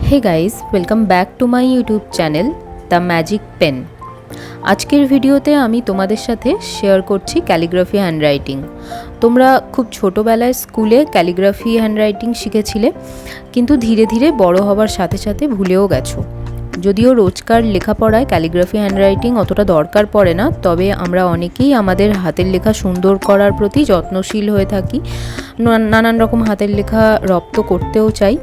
Hey guys, welcome back to my YouTube channel the magic pen. आजकेर भिडियोते आमी तोमादेर साथे शेयर करछि क्यालिग्राफी हैंडराइटिंग। तोमरा खूब छोटोबेलाय स्कूले क्यालिग्राफी हैंडराइटिंग शिखेछिले, किन्तु धीरे धीरे बड़ो हवार साथे साथे भुलेओ गेछो। যদিও রোজকার লেখাপড়ায় ক্যালিগ্রাফি হ্যান্ডরাইটিং অতটা দরকার পড়ে না, তবে আমরা অনেকেই আমাদের হাতের লেখা সুন্দর করার প্রতি যত্নশীল হয়ে থাকি। নানান রকম হাতের লেখা রপ্ত করতেও চাই।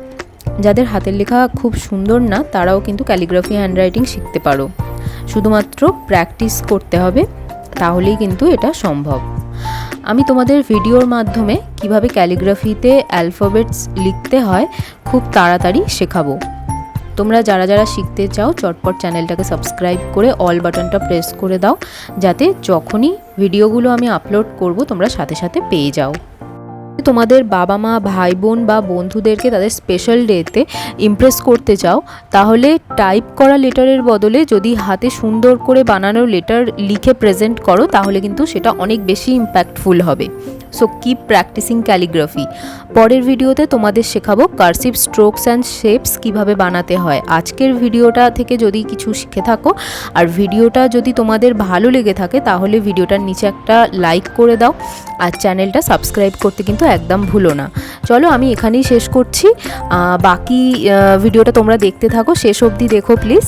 যাদের হাতের লেখা খুব সুন্দর না, তারাও কিন্তু ক্যালিগ্রাফি হ্যান্ডরাইটিং শিখতে পারো। শুধুমাত্র প্র্যাকটিস করতে হবে, তাহলেই কিন্তু এটা সম্ভব। আমি তোমাদের ভিডিওর মাধ্যমে কিভাবে ক্যালিগ্রাফিতে অ্যালফাবেটস লিখতে হয় খুব তাড়াতাড়ি শেখাবো। তোমরা যারা যারা শিখতে চাও চটপট চ্যানেলটাকে সাবস্ক্রাইব করে অল বাটনটা প্রেস করে দাও, যাতে যখনই ভিডিওগুলো আমি আপলোড করব তোমরা সাথে সাথে পেয়ে যাও। তোমাদের বাবা মা, ভাই বোন বা বন্ধুদেরকে তাদের স্পেশাল ডেতে ইমপ্রেস করতে চাও, তাহলে টাইপ করা লেটারের বদলে যদি হাতে সুন্দর করে বানানো লেটার লিখে প্রেজেন্ট করো, তাহলে কিন্তু সেটা অনেক বেশি ইম্প্যাক্টফুল হবে। So keep practicing calligraphy. পরের ভিডিওতে তোমাদের শেখাবো কার্সিভ স্ট্রোকস অ্যান্ড শেপস কীভাবে বানাতে হয়। আজকের ভিডিওটা থেকে যদি কিছু শিখে থাকো আর ভিডিওটা যদি তোমাদের ভালো লেগে থাকে, তাহলে ভিডিওটার নিচে একটা লাইক করে দাও আর চ্যানেলটা সাবস্ক্রাইব করতে কিন্তু একদম ভুলো না। চলো আমি এখানেই শেষ করছি, বাকি ভিডিওটা তোমরা দেখতে থাকো, শেষ অবধি দেখো প্লিজ।